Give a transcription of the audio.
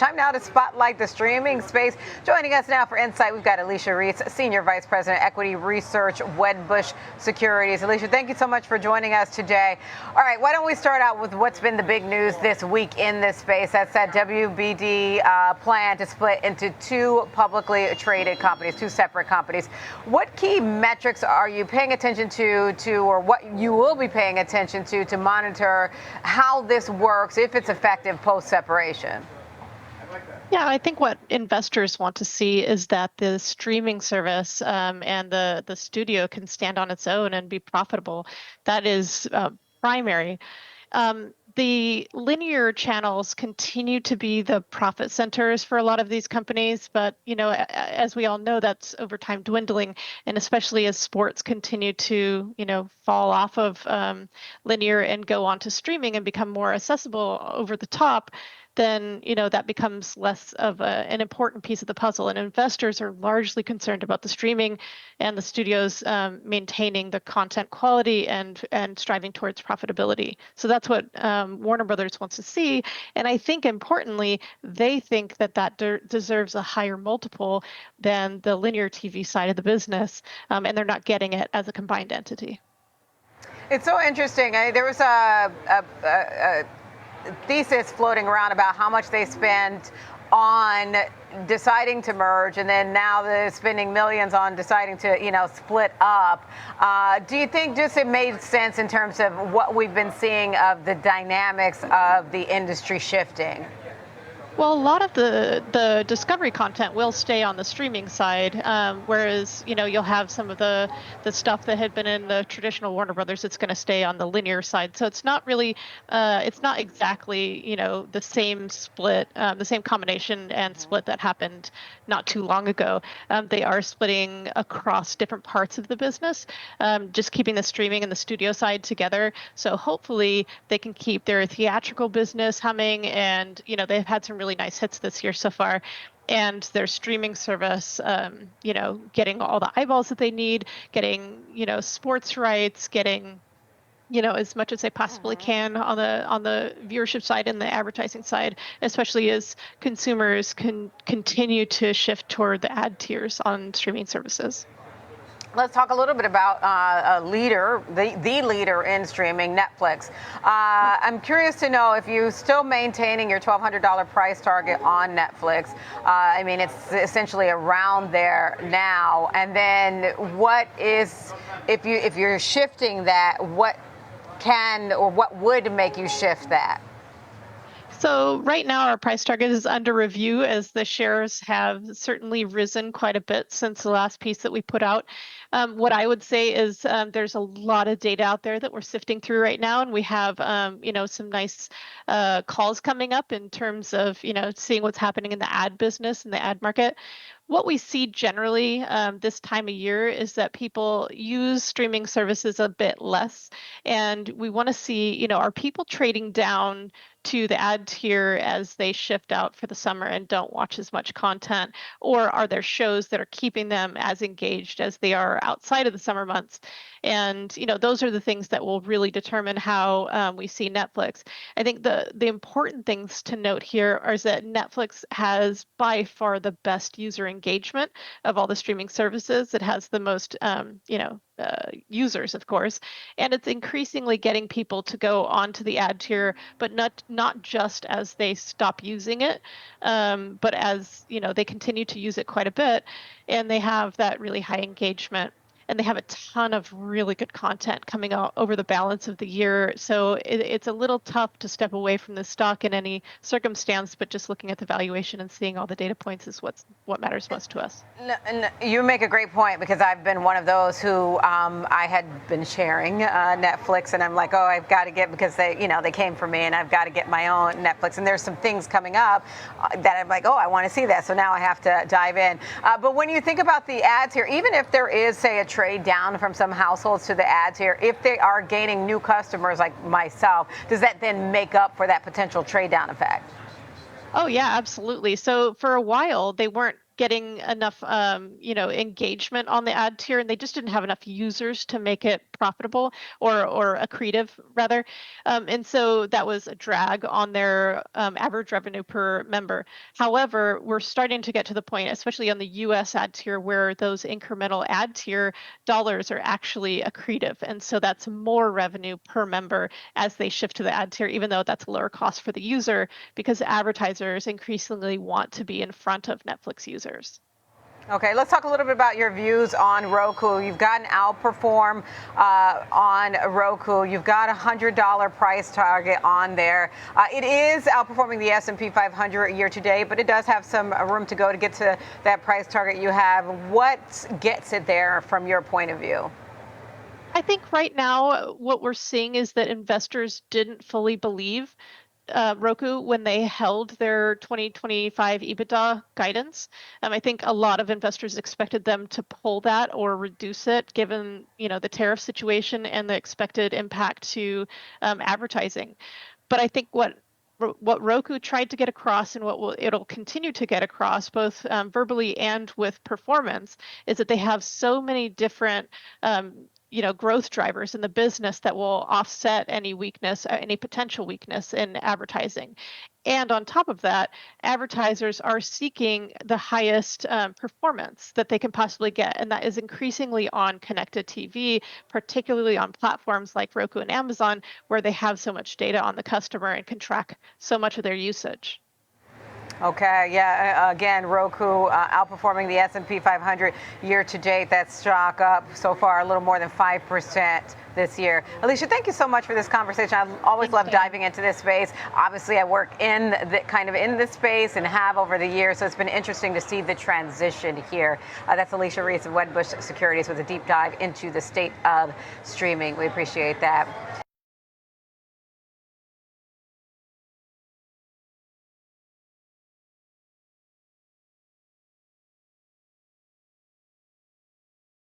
Time now to spotlight the streaming space. Joining us now for Insight, we've got Alicia Reese, Senior Vice President, Equity Research, Wedbush Securities. Alicia, thank you so much for joining us today. All right, why don't we start out with what's been the big news this week in this space? That's that WBD plan to split into two publicly traded companies, two separate companies. What key metrics are you paying attention to, or what you will be paying attention to monitor how this works, if it's effective post-separation? Yeah, I think what investors want to see is that the streaming service and the studio can stand on its own and be profitable. That is primary. The linear channels continue to be the profit centers for a lot of these companies, but as we all know, that's over time dwindling, and especially as sports continue to fall off of linear and go on to streaming and become more accessible over the top, then that becomes less of an important piece of the puzzle. And investors are largely concerned about the streaming and the studios maintaining the content quality and striving towards profitability. So that's what Warner Brothers wants to see. And I think importantly, they think that deserves a higher multiple than the linear TV side of the business, and they're not getting it as a combined entity. It's so interesting. There was a thesis floating around about how much they spend on deciding to merge, and then now they're spending millions on deciding to split up. Do you think just it made sense in terms of what we've been seeing of the dynamics of the industry shifting? Well, a lot of the discovery content will stay on the streaming side, whereas you'll have some of the stuff that had been in the traditional Warner Brothers. It's going to stay on the linear side. So it's not really, it's not exactly the same split, the same combination and split that happened not too long ago. They are splitting across different parts of the business, just keeping the streaming and the studio side together. So hopefully they can keep their theatrical business humming, and they've had some really nice hits this year so far, and their streaming service getting all the eyeballs that they need, getting sports rights, getting as much as they possibly can on the viewership side and the advertising side, especially as consumers can continue to shift toward the ad tiers on streaming services. Let's talk a little bit about a leader, the leader in streaming, Netflix. I'm curious to know if you're still maintaining your $1,200 price target on Netflix. I mean, it's essentially around there now. And then what is, if you're shifting that, what can or what would make you shift that? So right now our price target is under review, as the shares have certainly risen quite a bit since the last piece that we put out. What I would say is there's a lot of data out there that we're sifting through right now, and we have some nice calls coming up in terms of seeing what's happening in the ad business and the ad market. What we see generally this time of year is that people use streaming services a bit less, and we want to see, are people trading down to the ad tier as they shift out for the summer and don't watch as much content, or are there shows that are keeping them as engaged as they are outside of the summer months? And those are the things that will really determine how we see Netflix. I think the important things to note here is that Netflix has by far the best user engagement of all the streaming services. It has the most users, of course, and it's increasingly getting people to go onto the ad tier, but not just as they stop using it, but as they continue to use it quite a bit, and they have that really high engagement. And they have a ton of really good content coming out over the balance of the year. So it's a little tough to step away from the stock in any circumstance, but just looking at the valuation and seeing all the data points is what matters most to us. You make a great point, because I've been one of those who I had been sharing Netflix, and I'm like, oh, I've got to get, because they came for me, and I've got to get my own Netflix. And there's some things coming up that I'm like, oh, I want to see that. So now I have to dive in. But when you think about the ads here, even if there is, say, a trade down from some households to the ads here, if they are gaining new customers like myself, does that then make up for that potential trade down effect? Oh, yeah, absolutely. So for a while, they weren't getting enough engagement on the ad tier, and they just didn't have enough users to make it profitable or accretive rather. And so that was a drag on their average revenue per member. However, we're starting to get to the point, especially on the US ad tier, where those incremental ad tier dollars are actually accretive. And so that's more revenue per member as they shift to the ad tier, even though that's a lower cost for the user, because advertisers increasingly want to be in front of Netflix users. Okay, let's talk a little bit about your views on Roku. You've got an Outperform on Roku. You've got a $100 price target on there. It is outperforming the S&P 500 year to date, but it does have some room to go to get to that price target you have. What gets it there from your point of view? I think right now what we're seeing is that investors didn't fully believe Roku when they held their 2025 EBITDA guidance. I think a lot of investors expected them to pull that or reduce it, given the tariff situation and the expected impact to advertising. But I think what Roku tried to get across, and it'll continue to get across, both verbally and with performance, is that they have so many different growth drivers in the business that will offset any weakness, any potential weakness in advertising. And on top of that, advertisers are seeking the highest performance that they can possibly get. And that is increasingly on connected TV, particularly on platforms like Roku and Amazon, where they have so much data on the customer and can track so much of their usage. Okay, yeah, again, Roku outperforming the S&P 500 year to date. That stock up so far a little more than 5% this year. Alicia, thank you so much for this conversation. I always love diving into this space. Obviously, I work in this space and have over the years, so it's been interesting to see the transition here. That's Alicia Reese of Wedbush Securities with a deep dive into the state of streaming. We appreciate that.